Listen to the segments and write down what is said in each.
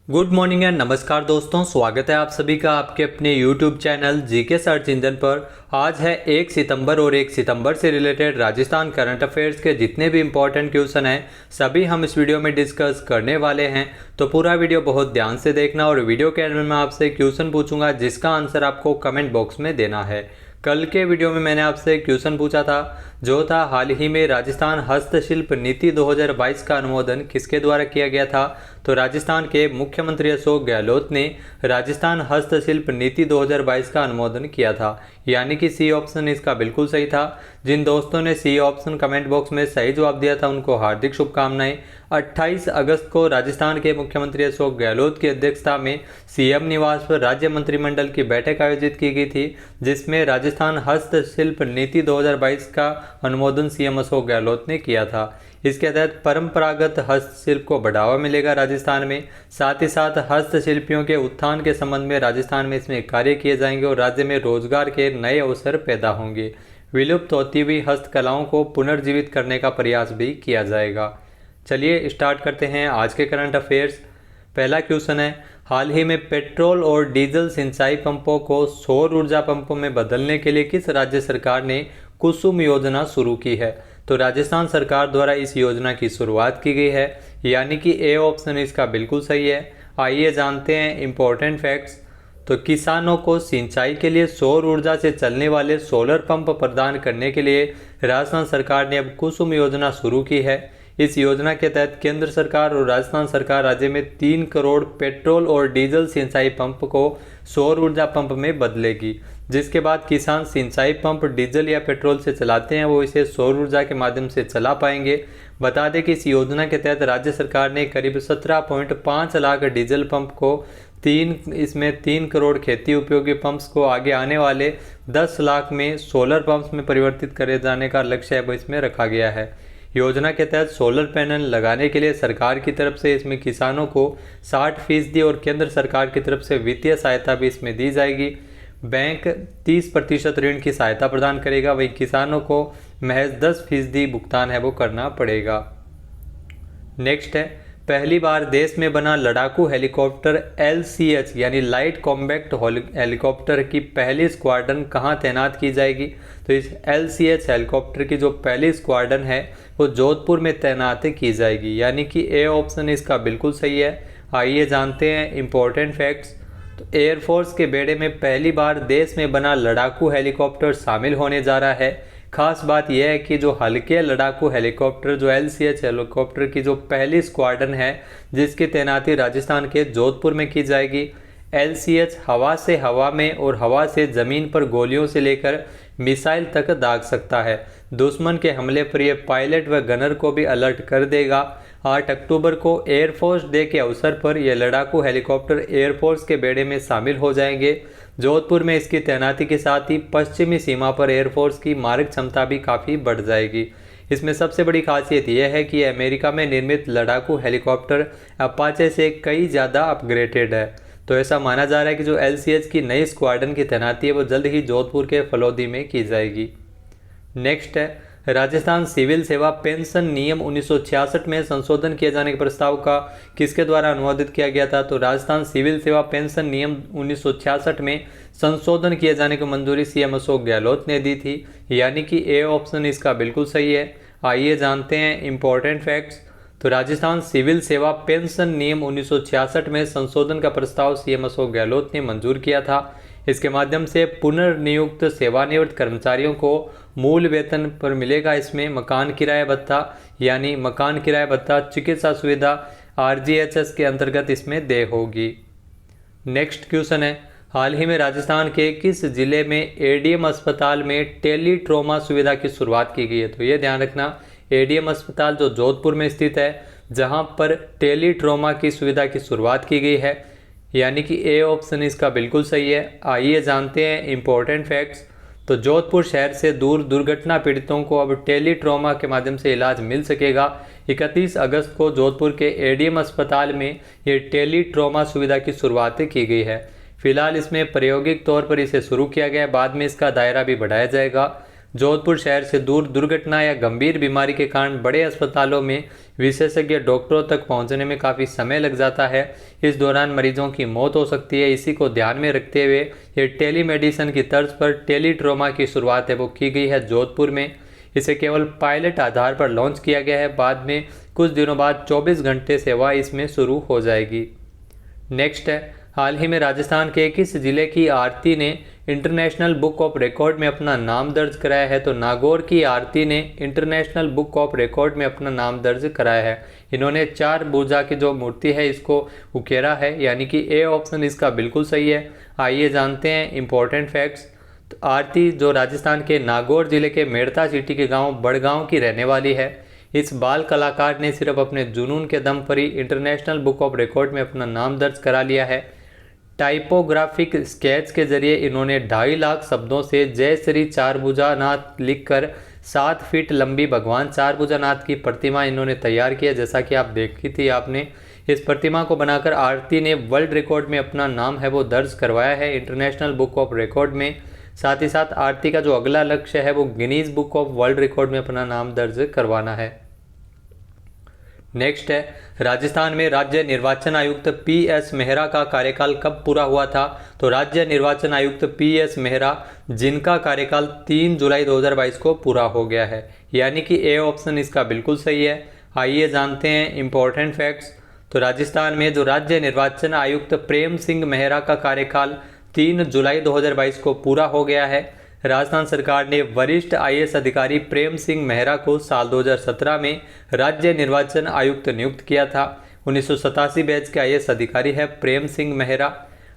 Good morning and नमस्कार दोस्तों, स्वागत है आप सभी का आपके अपने YouTube channel GK search engine पर। आज है 1 सितंबर और 1 सितंबर से रिलेटेड राजस्थान करंट अफेयर्स के जितने भी इंपॉर्टेंट क्वेश्चन हैं सभी हम इस वीडियो में डिस्कस करने वाले हैं। तो पूरा वीडियो बहुत ध्यान से देखना और वीडियो के एंड में मैं आपसे क्वेश्चन पूछूंगा जिसका आंसर आपको कमेंट बॉक्स में देना है। कल के वीडियो में मैंने आपसे क्वेश्चन पूछा था जो था हाल ही में राजस्थान हस्तशिल्प नीति 2022 का अनुमोदन किसके द्वारा किया गया था। तो राजस्थान के मुख्यमंत्री अशोक गहलोत ने राजस्थान हस्तशिल्प नीति 2022 का अनुमोदन किया था, यानी कि सी ऑप्शन इसका बिल्कुल सही था। जिन दोस्तों ने सी ऑप्शन कमेंट बॉक्स में सही जवाब दिया था उनको हार्दिक शुभकामनाएं। 28 अगस्त को राजस्थान के मुख्यमंत्री अशोक गहलोत की अध्यक्षता में सीएम निवास पर राज्य मंत्रिमंडल की बैठक आयोजित की गई थी, जिसमें राजस्थान हस्तशिल्प नीति 2022 का अनुमोदन सीएम अशोक गहलोत ने किया था। इसके तहत परंपरागत हस्तशिल्प को बढ़ावा मिलेगा राजस्थान में, साथ ही साथ हस्तशिल्पियों के उत्थान के संबंध में राजस्थान में इसमें कार्य किए जाएंगे और राज्य में रोजगार के नए अवसर पैदा होंगे। विलुप्त होती हुई हस्तकलाओं को पुनर्जीवित करने का प्रयास भी किया जाएगा। चलिए स्टार्ट करते हैं आज के करंट अफेयर्स। पहला क्वेश्चन है, हाल ही में पेट्रोल और डीजल सिंचाई पंपों को सौर ऊर्जा पंपों में बदलने के लिए किस राज्य सरकार ने कुसुम योजना शुरू की है। तो राजस्थान सरकार द्वारा इस योजना की शुरुआत की गई है, यानी कि ए ऑप्शन इसका बिल्कुल सही है। आइए जानते हैं इंपॉर्टेंट फैक्ट्स। तो किसानों को सिंचाई के लिए सौर ऊर्जा से चलने वाले सोलर पंप प्रदान करने के लिए राजस्थान सरकार ने अब कुसुम योजना शुरू की है। इस योजना के तहत केंद्र सरकार और राजस्थान सरकार राज्य में 3 करोड़ पेट्रोल और डीजल सिंचाई पंप को सौर ऊर्जा पंप में बदलेगी, जिसके बाद किसान सिंचाई पंप डीजल या पेट्रोल से चलाते हैं वो इसे सौर ऊर्जा के माध्यम से चला पाएंगे। बता दें कि इस योजना के तहत राज्य सरकार ने करीब 17.5 लाख डीजल पंप को इसमें 3 करोड़ खेती उपयोगी पंप्स को आगे आने वाले 10 लाख में सोलर पंप्स में परिवर्तित करे जाने का लक्ष्य अब इसमें रखा गया है। योजना के तहत सोलर पैनल लगाने के लिए सरकार की तरफ से इसमें किसानों को 60% और केंद्र सरकार की तरफ से वित्तीय सहायता भी इसमें दी जाएगी। बैंक 30% ऋण की सहायता प्रदान करेगा, वहीं किसानों को महज 10% भुगतान है वो करना पड़ेगा। नेक्स्ट है, पहली बार देश में बना लड़ाकू हेलीकॉप्टर LCH यानी लाइट कॉम्बैक्ट हेलीकॉप्टर की पहली स्क्वाड्रन कहां तैनात की जाएगी। तो इस LCH हेलीकॉप्टर की जो पहली स्क्वाड्रन है वो जोधपुर में तैनात की जाएगी, यानी कि ए ऑप्शन इसका बिल्कुल सही है। आइए जानते हैं इंपॉर्टेंट फैक्ट्स। तो एयरफोर्स के बेड़े में पहली बार देश में बना लड़ाकू हेलीकॉप्टर शामिल होने जा रहा है। खास बात यह है कि जो हल्के लड़ाकू हेलीकॉप्टर जो LCH हेलीकॉप्टर की जो पहली स्क्वाड्रन है जिसकी तैनाती राजस्थान के जोधपुर में की जाएगी। LCH हवा से हवा में और हवा से ज़मीन पर गोलियों से लेकर मिसाइल तक दाग सकता है। दुश्मन के हमले पर यह पायलट व गनर को भी अलर्ट कर देगा। 8 अक्टूबर को एयरफोर्स डे के अवसर पर यह लड़ाकू हेलीकॉप्टर एयरफोर्स के बेड़े में शामिल हो जाएंगे। जोधपुर में इसकी तैनाती के साथ ही पश्चिमी सीमा पर एयरफोर्स की मारक क्षमता भी काफ़ी बढ़ जाएगी। इसमें सबसे बड़ी खासियत यह है कि अमेरिका में निर्मित लड़ाकू हेलीकॉप्टर अपाचे से कई ज़्यादा अपग्रेडेड है। तो ऐसा माना जा रहा है कि जो LCH की नई स्क्वाड्रन की तैनाती है वो जल्द ही जोधपुर के फलौदी में की जाएगी। नेक्स्ट है, राजस्थान सिविल सेवा पेंशन नियम 1966 में संशोधन किए जाने के प्रस्ताव का किसके द्वारा अनुमोदित किया गया था। तो राजस्थान सिविल सेवा पेंशन नियम 1966 में संशोधन किए जाने की मंजूरी सीएम अशोक गहलोत ने दी थी, यानी कि ए ऑप्शन इसका बिल्कुल सही है। आइए जानते हैं इंपॉर्टेंट फैक्ट्स। तो राजस्थान सिविल सेवा पेंशन नियम 1966 में संशोधन का प्रस्ताव सीएम अशोक गहलोत ने मंजूर किया था। इसके माध्यम से पुनर्नियुक्त सेवानिवृत्त कर्मचारियों को मूल वेतन पर मिलेगा इसमें मकान किराया भत्ता, यानी मकान किराया भत्ता चिकित्सा सुविधा RGHS के अंतर्गत इसमें देय होगी। नेक्स्ट क्वेश्चन है, हाल ही में राजस्थान के किस जिले में ADM अस्पताल में टेली ट्रोमा सुविधा की शुरुआत की गई है। तो ये ध्यान रखना, ADM अस्पताल जो जोधपुर में स्थित है जहां पर टेली ट्रोमा की सुविधा की शुरुआत की गई है, यानी कि ए ऑप्शन इसका बिल्कुल सही है। आइए जानते हैं इंपॉर्टेंट फैक्ट्स। तो जोधपुर शहर से दूर दुर्घटना पीड़ितों को अब टेली ट्रोमा के माध्यम से इलाज मिल सकेगा। 31 अगस्त को जोधपुर के ADM अस्पताल में ये टेली ट्रोमा सुविधा की शुरुआत की गई है। फिलहाल इसमें प्रायोगिक तौर पर इसे शुरू किया गया है, बाद में इसका दायरा भी बढ़ाया जाएगा। जोधपुर शहर से दूर दुर्घटना या गंभीर बीमारी के कारण बड़े अस्पतालों में विशेषज्ञ डॉक्टरों तक पहुंचने में काफ़ी समय लग जाता है। इस दौरान मरीजों की मौत हो सकती है। इसी को ध्यान में रखते हुए ये टेलीमेडिसिन की तर्ज पर टेलीट्रोमा की शुरुआत है वो की गई है जोधपुर में। इसे केवल पायलट आधार पर लॉन्च किया गया है। बाद में कुछ दिनों बाद 24 घंटे सेवा इसमें शुरू हो जाएगी। नेक्स्ट है, हाल ही में राजस्थान के किस जिले की आरती ने इंटरनेशनल बुक ऑफ रिकॉर्ड में अपना नाम दर्ज कराया है? तो नागौर की आरती ने इंटरनेशनल बुक ऑफ रिकॉर्ड में अपना नाम दर्ज कराया है। इन्होंने 4 भुजा की जो मूर्ति है इसको उकेरा है, यानी कि ए ऑप्शन इसका बिल्कुल सही है। आइए जानते हैं इंपॉर्टेंट फैक्ट्स। तो आरती जो राजस्थान के नागौर जिले के मेड़ता सिटी के गांव बड़गांव की रहने वाली है। इस बाल कलाकार ने सिर्फ अपने जुनून के दम पर ही इंटरनेशनल बुक ऑफ रिकॉर्ड में अपना नाम दर्ज करा लिया है। टाइपोग्राफिक स्केच के जरिए इन्होंने 2.5 लाख शब्दों से जय श्री चारभुजानाथ लिखकर 7 फीट लंबी भगवान चारभुजानाथ की प्रतिमा इन्होंने तैयार किया। जैसा कि आप देखी थी आपने, इस प्रतिमा को बनाकर आरती ने वर्ल्ड रिकॉर्ड में अपना नाम है वो दर्ज करवाया है इंटरनेशनल बुक ऑफ रिकॉर्ड में। साथ ही साथ आरती का जो अगला लक्ष्य है वो Guinness book of world record में अपना नाम दर्ज करवाना है। नेक्स्ट है, राजस्थान में राज्य निर्वाचन आयुक्त PS मेहरा का कार्यकाल कब पूरा हुआ था? तो राज्य निर्वाचन आयुक्त PS मेहरा जिनका कार्यकाल 3 जुलाई 2022 को पूरा हो गया है, यानी कि ए ऑप्शन इसका बिल्कुल सही है। आइए जानते हैं इंपॉर्टेंट फैक्ट्स। तो राजस्थान में जो राज्य निर्वाचन आयुक्त प्रेम सिंह मेहरा का कार्यकाल 3 जुलाई 2022 को पूरा हो गया है। राजस्थान सरकार ने वरिष्ठ IAS अधिकारी प्रेम सिंह मेहरा को साल 2017 में राज्य निर्वाचन आयुक्त नियुक्त किया था। 1987 बैच के IAS अधिकारी है प्रेम सिंह मेहरा।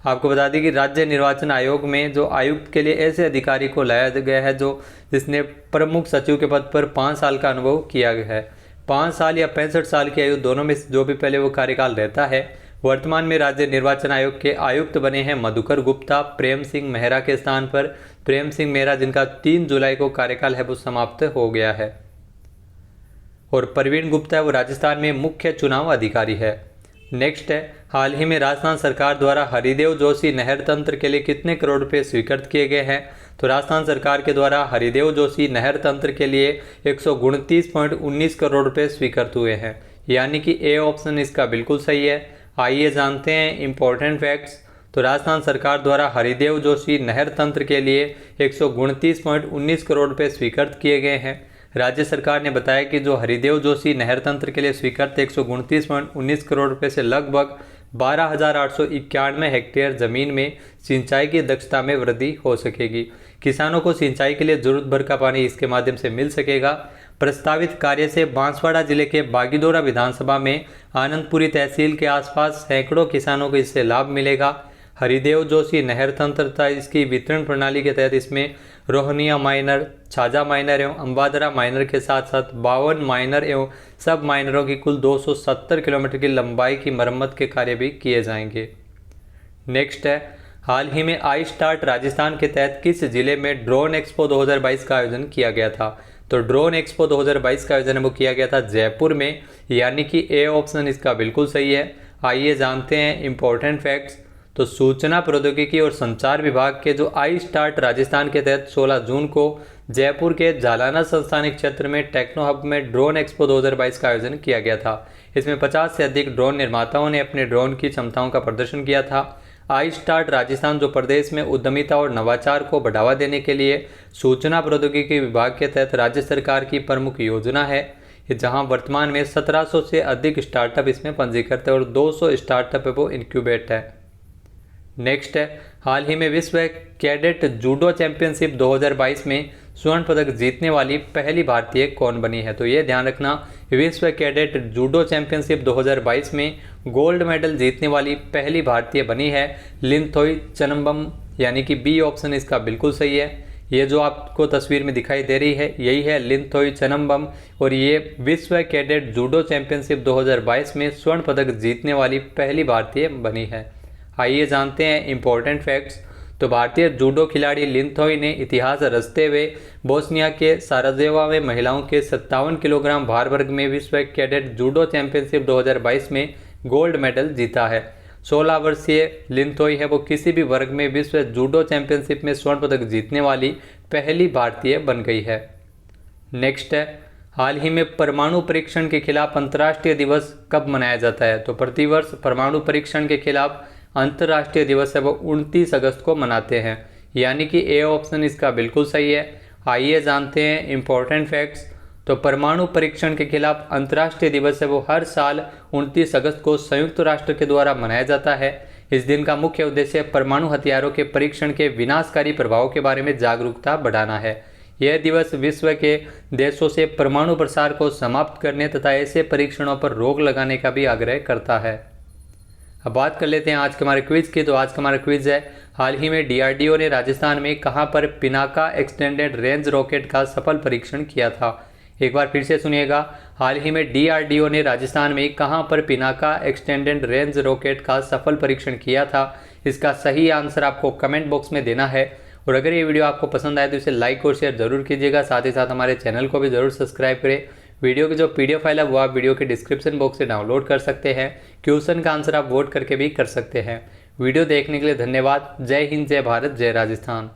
आपको बता दें कि राज्य निर्वाचन आयोग में जो आयुक्त के लिए ऐसे अधिकारी को लाया गया है जिसने प्रमुख सचिव के पद पर 5 साल का अनुभव किया गया है। 5 साल या 65 साल की आयु दोनों में जो भी पहले वो कार्यकाल रहता है। वर्तमान में राज्य निर्वाचन आयोग के आयुक्त बने हैं मधुकर गुप्ता प्रेम सिंह मेहरा के स्थान पर। प्रेम सिंह मेहरा जिनका 3 जुलाई को कार्यकाल है वो समाप्त हो गया है। और प्रवीण गुप्ता है वो राजस्थान में मुख्य चुनाव अधिकारी है। नेक्स्ट है, हाल ही में राजस्थान सरकार द्वारा हरिदेव जोशी नहर तंत्र के लिए कितने करोड़ रुपए स्वीकृत किए गए हैं? तो राजस्थान सरकार के द्वारा हरिदेव जोशी नहर तंत्र के लिए 129.19 करोड़ रुपए स्वीकृत हुए हैं, यानी कि ए ऑप्शन इसका बिल्कुल सही है। आइए जानते हैं इंपॉर्टेंट फैक्ट्स। तो राजस्थान सरकार द्वारा हरिदेव जोशी नहर तंत्र के लिए 129.19 करोड़ रुपए स्वीकृत किए गए हैं। राज्य सरकार ने बताया कि जो हरिदेव जोशी नहर तंत्र के लिए स्वीकृत 129.19 करोड़ रुपए से लगभग 12,891 हेक्टेयर जमीन में सिंचाई की दक्षता में वृद्धि हो सकेगी। किसानों को सिंचाई के लिए जरूरत भर का पानी इसके माध्यम से मिल सकेगा। प्रस्तावित कार्य से बांसवाड़ा जिले के बागीदोरा विधानसभा में आनंदपुरी तहसील के आसपास सैकड़ों किसानों को इससे लाभ मिलेगा। हरिदेव जोशी नहर तंत्र तथा इसकी वितरण प्रणाली के तहत इसमें रोहनिया माइनर, छाजा माइनर एवं अम्बादरा माइनर के साथ साथ 52 माइनर एवं सब माइनरों की कुल 270 किलोमीटर की लंबाई की मरम्मत के कार्य भी किए जाएंगे। नेक्स्ट है, हाल ही में आई स्टार्ट राजस्थान के तहत किस जिले में ड्रोन एक्सपो 2022 का आयोजन किया गया था? तो ड्रोन एक्सपो 2022 का आयोजन वो किया गया था जयपुर में, यानी कि ए ऑप्शन इसका बिल्कुल सही है। आइए जानते हैं इंपॉर्टेंट फैक्ट्स। तो सूचना प्रौद्योगिकी और संचार विभाग के जो आई स्टार्ट राजस्थान के तहत 16 जून को जयपुर के जालाना संस्थानिक क्षेत्र में टेक्नो हब में ड्रोन एक्सपो 2022 का आयोजन किया गया था। इसमें 50 से अधिक ड्रोन निर्माताओं ने अपने ड्रोन की क्षमताओं का प्रदर्शन किया था। आई स्टार्ट राजस्थान जो प्रदेश में उद्यमिता और नवाचार को बढ़ावा देने के लिए सूचना प्रौद्योगिकी विभाग के तहत राज्य सरकार की प्रमुख योजना है, जहां वर्तमान में 1700 से अधिक स्टार्टअप इसमें पंजीकृत है और 200 स्टार्टअप वो इंक्यूबेट है। नेक्स्ट है, हाल ही में विश्व कैडेट जूडो चैंपियनशिप 2022 में स्वर्ण पदक जीतने वाली पहली भारतीय कौन बनी है? तो ये ध्यान रखना, विश्व कैडेट जूडो चैंपियनशिप 2022 में गोल्ड मेडल जीतने वाली पहली भारतीय बनी है लिनथोई चनम्बम, यानी कि बी ऑप्शन इसका बिल्कुल सही है। ये जो आपको तस्वीर में दिखाई दे रही है यही है लिनथोई चनम्बम और ये विश्व कैडेट जूडो चैंपियनशिप 2022 में स्वर्ण पदक जीतने वाली पहली भारतीय बनी है। आइए जानते हैं इंपॉर्टेंट फैक्ट्स। तो भारतीय जूडो खिलाड़ी लिनथोई ने इतिहास रचते हुए बोस्निया के साराजेवा में महिलाओं के 57 किलोग्राम भार वर्ग में विश्व कैडेट जूडो चैंपियनशिप 2022 में गोल्ड मेडल जीता है। 16 वर्षीय लिनथोई है वो किसी भी वर्ग में विश्व जूडो चैंपियनशिप में स्वर्ण पदक जीतने वाली पहली भारतीय बन गई है। नेक्स्ट है, हाल ही में परमाणु परीक्षण के खिलाफ अंतर्राष्ट्रीय दिवस कब मनाया जाता है? तो प्रतिवर्ष परमाणु परीक्षण के खिलाफ अंतर्राष्ट्रीय दिवस है वो 29 अगस्त को मनाते हैं, यानी कि ए ऑप्शन इसका बिल्कुल सही है। आइए जानते हैं इंपॉर्टेंट फैक्ट्स। तो परमाणु परीक्षण के खिलाफ अंतर्राष्ट्रीय दिवस है वो हर साल 29 अगस्त को संयुक्त राष्ट्र के द्वारा मनाया जाता है। इस दिन का मुख्य उद्देश्य परमाणु हथियारों के परीक्षण के विनाशकारी प्रभाव के बारे में जागरूकता बढ़ाना है। यह दिवस विश्व के देशों से परमाणु प्रसार को समाप्त करने तथा ऐसे परीक्षणों पर रोक लगाने का भी आग्रह करता है। अब बात कर लेते हैं आज के हमारे क्विज की। तो आज का हमारा क्विज है, हाल ही में डीआरडीओ ने राजस्थान में कहां पर पिनाका एक्सटेंडेड रेंज रॉकेट का सफल परीक्षण किया था? एक बार फिर से सुनिएगा, हाल ही में डीआरडीओ ने राजस्थान में कहां पर पिनाका एक्सटेंडेड रेंज रॉकेट का सफल परीक्षण किया था? इसका सही आंसर आपको कमेंट बॉक्स में देना है। और अगर ये वीडियो आपको पसंद आए तो इसे लाइक और शेयर जरूर कीजिएगा। साथ ही साथ हमारे चैनल को भी जरूर सब्सक्राइब करें। वीडियो की जो पीडीएफ फाइल है वो आप वीडियो के डिस्क्रिप्शन बॉक्स से डाउनलोड कर सकते हैं। क्वेश्चन का आंसर आप वोट करके भी कर सकते हैं। वीडियो देखने के लिए धन्यवाद। जय हिंद, जय भारत, जय राजस्थान।